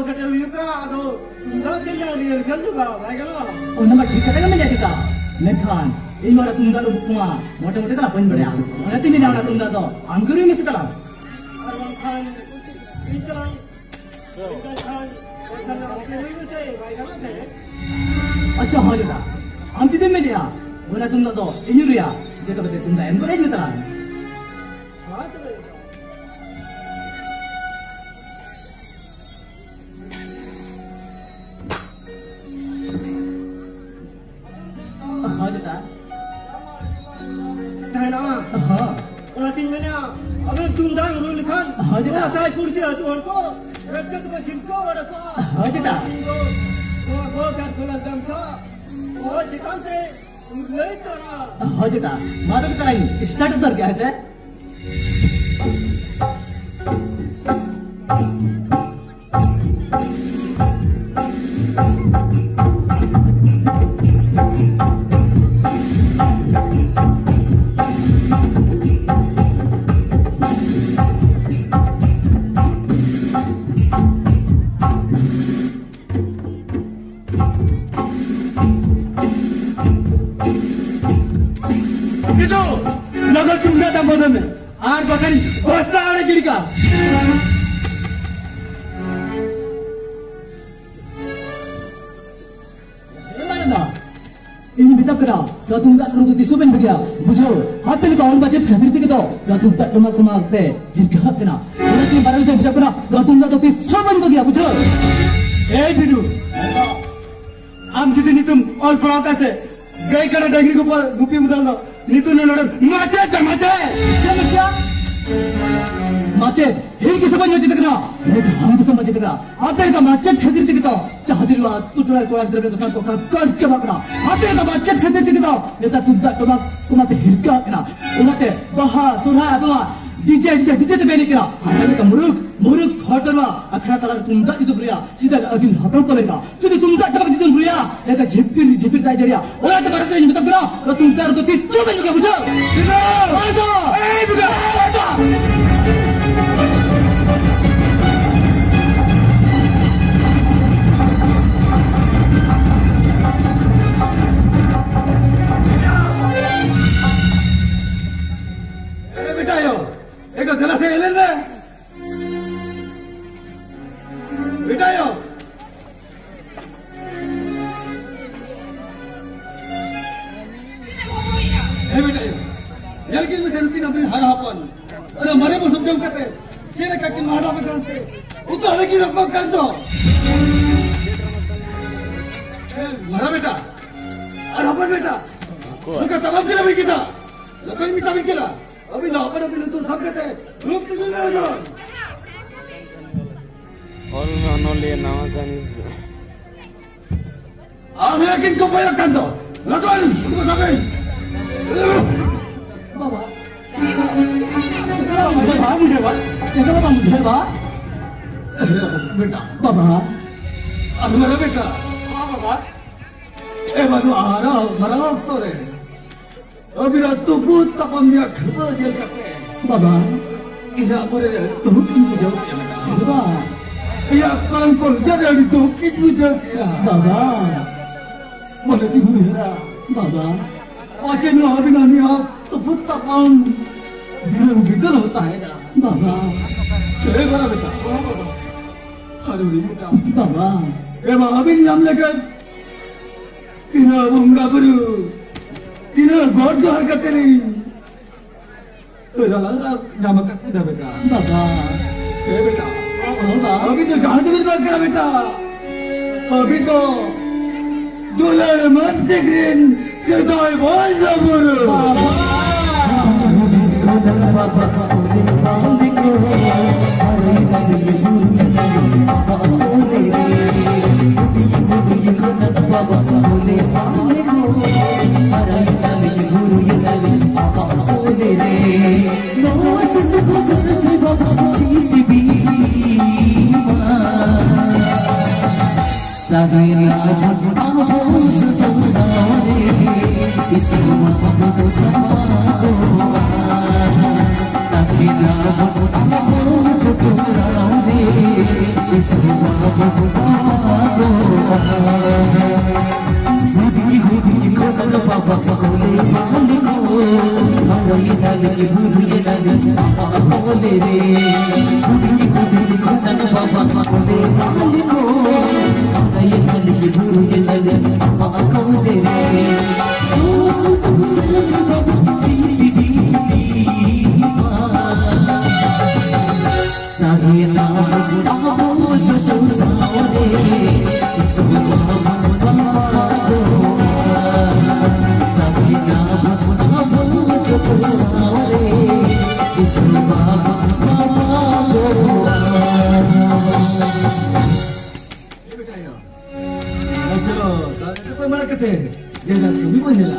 setel yuka atau tunda dia rehearsal juga, baik kan? Oh, nama kita kan menjadi kita. Mekhan, ini orang tunda lu semua. Motor-motor kalau poin berapa? Nanti ni orang tunda tu, anggur ini sekarang. Arman Khan, sekarang, Khan, kerana orang ini tu, baik kan? अच्छा हो जाता हम कितने में लिया बोला तुम तो इंजुरिया देखो बच्चे तुम तो एम्बुलेंस में चला हाँ तो हो जाता है ना हाँ और तीन महीने अबे तुम दांग रूल खान हो जाता साइड पुरुष है तू और को रक्त में जिनको और को हो जाता वो कर खुला दम था वो चिकन से ले तो ना हो जाता मारो तो कराई स्टार्ट कर क्या है से आर बकरी गोस्ता आने गिरी का ini bisa kena jatuh tak perlu disupen begitu bujo hati kau orang baca khadir tiga tu jatuh tak cuma cuma te hirga kena orang ni barang tu bisa kena jatuh tak tu disupen begitu bujo bidu am kita ni tu all perawat se gay kena daging gupi udal do ni tu nolak macet siapa macet ini kisah banyak cerita kena हम kisah macet kena apa yang macet khadir tiga tu चाहते लोग तू तो कोई अंदर में तो सांको कर चमकना आते का बच्चे खरीदते टिकट नेता तुमचा तुम्हारा पे हिरका कना उन्होंने बहा सुरा बहा डीजे तो बेने कना हमारे का मुरुक हटवा अखरा तला तुमचा जितो प्रिया सीधा अगिन हटल करेगा যদি तुमचा टपक जितो प्रिया এটা ঝিপির দাই জড়িয়া ওরা তো বারতে নিতে করা তো तुमचा तो তিচ্ছো বেনে বুঝো বুঝো এই বুঝো Eko jelas elin deh. Beda yo. Beda yo. Yalkin में सेल्फी ना अपने हर हापन. अरे मरे वो सब जम करते. क्या क्या कि मारा में करते. उतो हमें की रकम कर दो. मरा बेटा. अरे हापन बेटा. उसका तमाम किला भी किया. लकड़ी में तभी किला. अभी ना अपन अभी तो सब कहते हैं लोग किसी ने ना और उन्होंने ले ना जाने आप ये किन को पैदा कर दो लगो उनको सब बाबा मुझे बात जगह बाबा मुझे बात बेटा बाबा अब मेरा बेटा हाँ बाबा ए बाबू आ रहा मरा तो रे अभी रात तो बहुत तपन दिया खबर जल करते हैं बाबा इधर पर तो किन बुझाओ बाबा या कान पर जरा तो किन बुझाओ बाबा बोले कि बुझा बाबा आज नो अभी ना नहीं आप तो बहुत तपन दिन बिगड़ होता है ना बाबा ए बड़ा बेटा अरे बेटा बाबा ए बाबा अभी नाम लेकर तीनों बंगा बरू तीनों बहुत जोर करते नहीं नमक ना बेटा बाबा बेटा अभी तो जहां भी बात करा बेटा अभी तो डॉलर मन से ग्रीन से तो बोल जबर It's रे खुदी खुदी खुदन बाबा कोले मालिको ये मन की भूल के नले अम्मा कोले रे सुत सुत बाबा जीती दी तागे ना बाबू सो सारे सब बाबा को तागे ना बाबू सो सारे सब बाबा चलो तो मरा कते ये ना भी बनेला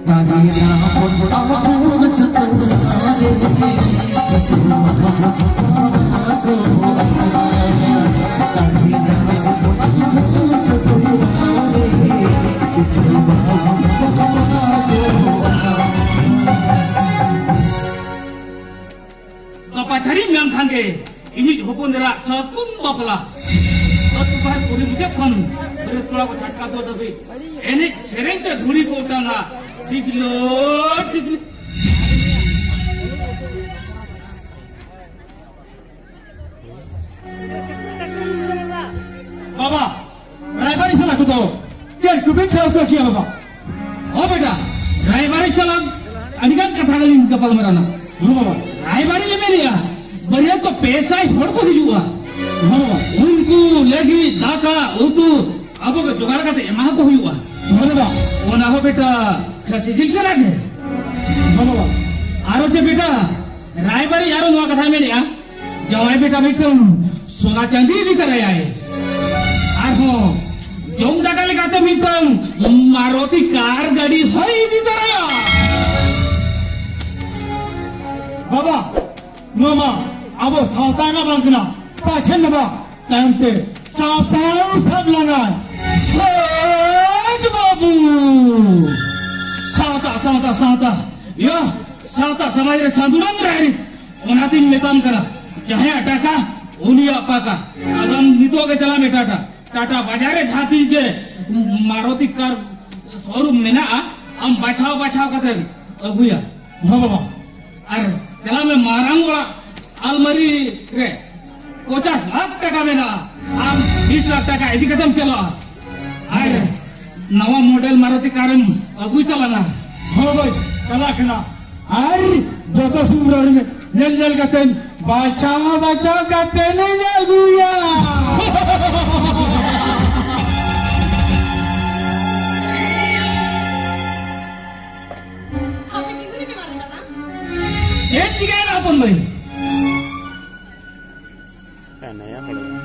तागिया पोता चतुर सारे सब बाबा को तागिया पोता चतुर सारे सब बाबा Tadi yang kangge ini hopon dera sapun bapla. Satu bahas kuri muda kan bersekolah buat kado tapi ini sering tu dhuri kota na diglo. Baba, driver ini salah aku tahu. Jangan kubik kau kau kia baba. Oh beda, driver ini salah. Ani kan kata kali kapal merana. Oh baba, driver ini media. बढ़िया तो पैसा ही फड़ को ही हुआ उनको लेगी दाका उतु अब को जुगाड़ करते एमा को हुआ वो ना हो बेटा खसी जिल से लगे आरो जे बेटा रायबारी यारो नुआ कथा में लिया जवाई बेटा बेटम सोना चांदी दी तरह आए आहो जोम दाका लगाते मिटम मारुति कार गाड़ी होई दी तरह बाबा मामा अब सावताना बंकना पाछन नबा टाइमते सावतान सब लगा बाबू सावता सावता सावता यो सावता समाज रे चांदुरंग रही ओनाती मेताम करा चाहे अटाका उनी अपा का अदम नितो के चला में टाटा बाजारे जाती के मारुति कार शोरूम में ना हम बचाओ करते अगुया हां बाबा अरे चला में मारांग वाला अलमारी रे 50 लाख टका में ना हम 20 लाख टका इधी कदम चला अरे नवा मॉडल मारुति कार अगुई चला ना हो भाई चला खना अरे जो तो सुंदर ने जल करते बचाओ करते नहीं अगुया हमें कितने में मारा था ये जगह ना अपन भाई नया पड़ेगा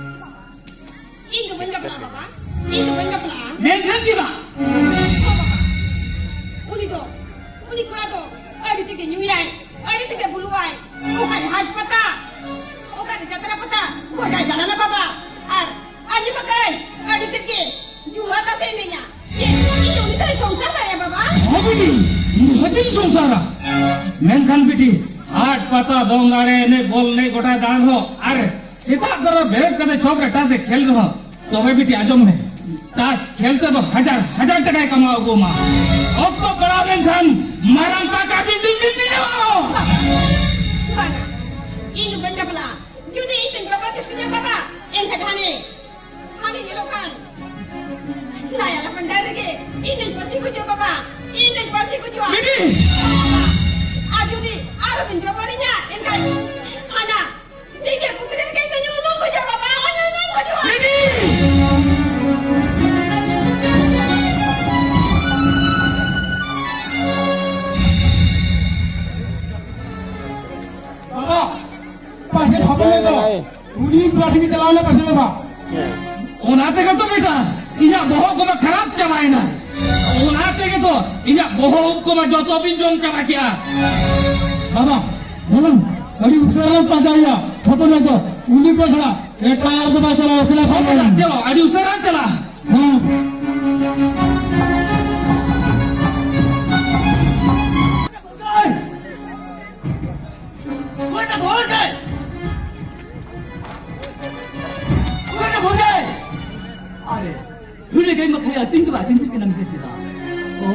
Ini benda pula bapa, ini benda pula. मैं घर जीवा Uni kura to, ada tiga nyuai, ada tiga buluai, bukan haj pata, bukan jatra pata, bukan jalan apa bapa. Ani pakai, ada tiga, jual tak ini nya. Ini uni saya songkar ya bapa. हो बेटी हदिन संसारा मैं खान बेटी हाट पता दोंगाड़े ने बोल ने गोटा दान हो अरे सीता करो भेद करते छोकरे टास से खेल रहा तो मैं बेटी आजम में टास खेलते तो हजार टका कमाओ गो माँ अब तो बड़ा मैं खान मारंग पाका बिल्डिंग हो Bana, ini benda pula. Juni ini berapa kisahnya bapa? Yang kedane, mana ni lokan? Saya lah pendar ke. Ini pasti kujual bapa. Ini pasti kujual. बेटी Ajuni, ada menjual barinya. Enggak, Hana. Tiga putri kita nyuruh kujual bapa. Nyuruh kujual. बेटी बाबा पाछे खबर तो उनी पाठी की चलावले पाछे बाबा ओनाते के तो बेटा इया बहु को मैं खराब चबाए ना ओनाते के तो इया बहु को मैं जो तो बिन जोन चबा किया बाबा बोलन बड़ी उछल पाजाया खबर तो उनी पाछड़ा एक टायर दबा चला उसने खबर चलो अड़ी उसे चला हां कोई ना भूल गए अरे हुले गई मखरिया तिंग के नाम के चिरा ओ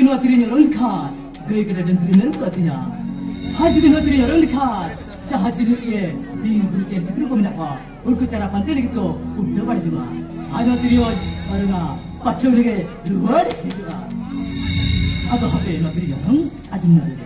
no tirinya rolkan, gay kita dan tirinya katanya. Hati no tirinya rolkan, jahat tirinya ye, di bercer cikru ko minakwa, ulku cara pantai gitu, udah pada juga. Ada tirinya barunya, pacu lagi, luar juga. Ada HP no tirinya, ada nari.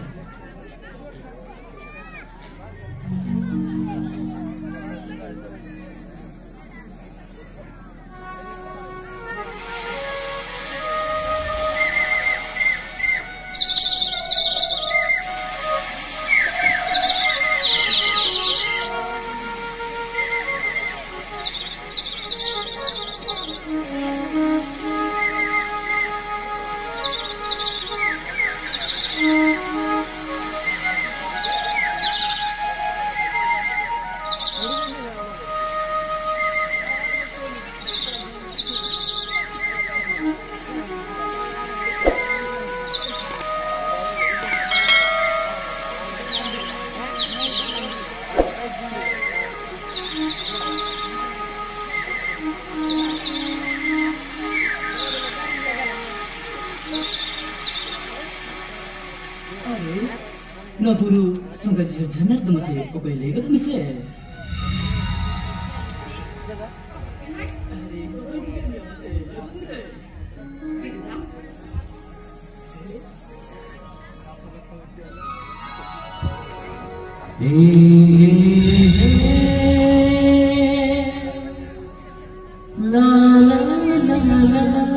No buru sungguh jangan tu masih kau beli ke tu masih. La la la la la.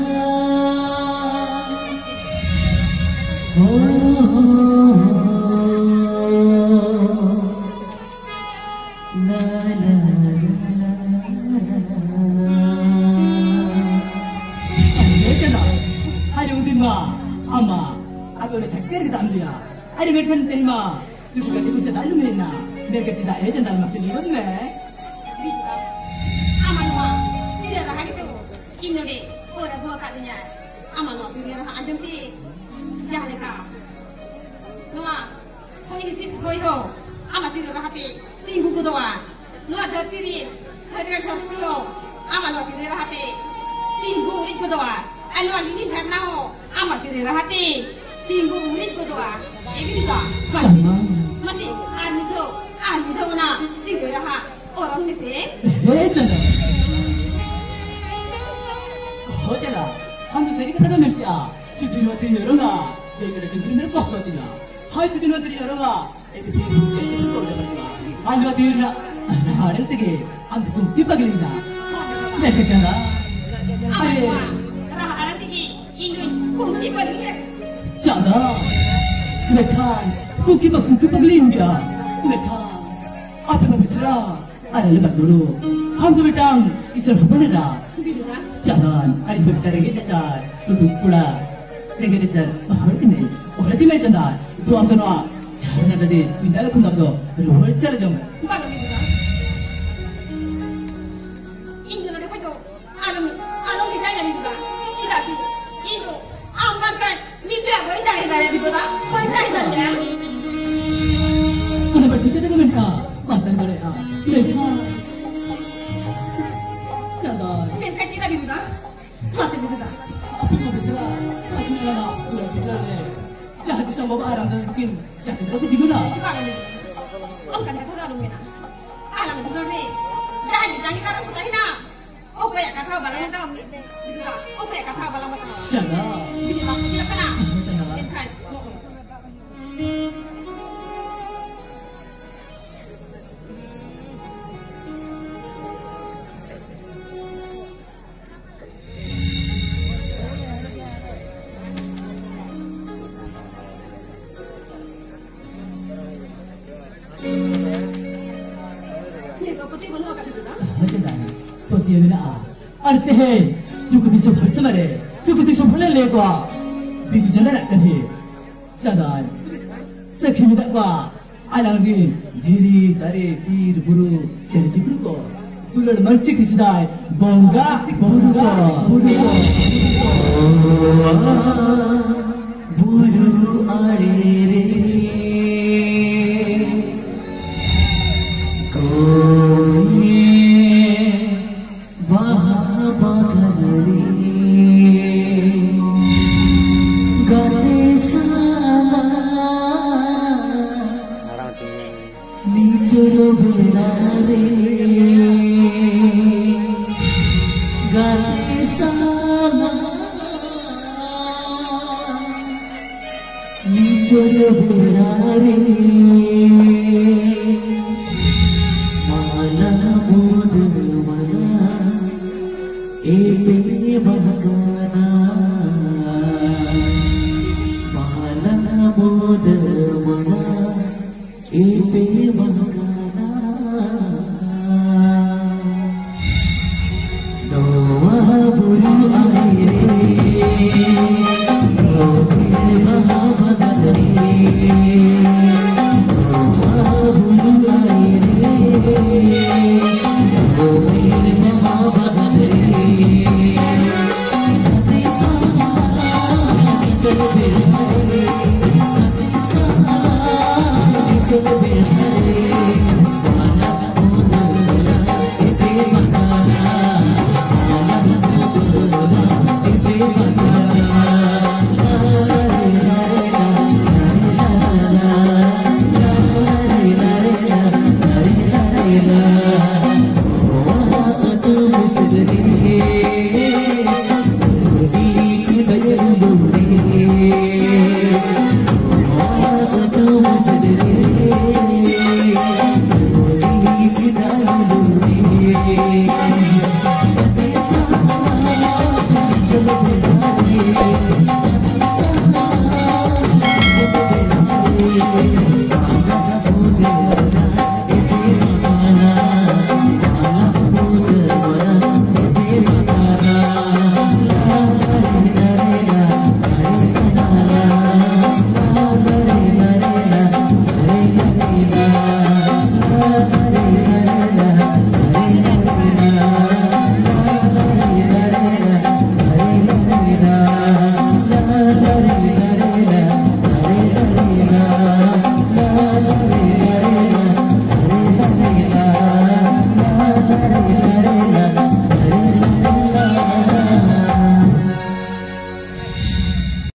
Ada berkan terima, tu bukan itu saya dalam mana. Mereka tidak ejen dalam masih lihat me. Aman mah, tidak ada gitu. Ini deh, orang tua katanya. Aman mah, tidak ada ajem ti. Jangan leka. Noa, kau ini sih kau itu. Aman tidak ada hati. Tinggu kudoa. Noa tertiri, terkait terpuluh. Aman mah tidak ada hati. Tinggu itu doa. Anu ini karena ho. Aman tidak ada hati. Tinggu itu doa. Ini juga masih anu na tinggal dah orang ni sih. Jangan. Oh jelah, kami sering kata nanti cuci mati orang ah, mereka dah tinggal kau berarti na. Hai cuci mati orang ah, itu dia itu kau dah berarti. Anu dia na, ada lagi, anu pun tiba lagi na. Mereka jangan. Ayo, rah ada lagi, ini pun tiba lagi. Jangan. Mereka, kuki berlin dia. Mereka, apa yang berserah? Ada lebat dulu. Kamu bertang, isar benar. Jangan, ada berbicara kita car, duduk pula. Kita car, orang ini macam tu am kena. Jangan ada di, tidak ada kundak tu. Luar cara jom. Bagus itu. Ini ada apa tu? Alam ni saya ni juga. Tidak sih. Itu, aman kan? Mimpi apa ini dah itu dah. Kau ini dah ya. Kau berbicara dengan mereka, mantan mereka. Mereka, jangan. Mereka tidak itu dah. Masih itu dah. Apa yang berserah? Aku ni lama, luar biasa ni. Jangan disambung barang dan mungkin jangan terlalu di mana. Bagus itu. Om kan kata orang mana? Alam itu ni. Jangan kata sudah hina. Oke ya kata balang tahu ni. Itu dah. Oke ya kata balang tahu. Jangan. Jadi mak tidak kena. Entah. अर्थ है जो कभी सफल समरे जो कभी सफल लेगा बिजु जना लगता है जदान सखी में लगवा आलंगी धीरी तारे तीर बुरु चरित्र को तुलड़ मनसी किसी दाय बोंगा बुरु आरे रे God berare gate sana nichor berare mana mod mana epe bahkana mana mod mana epe bahkana doa bulu aire rohir mahabadri doa bulu aire rohir mahabadri ate sana bichar berare ate sana bichar berare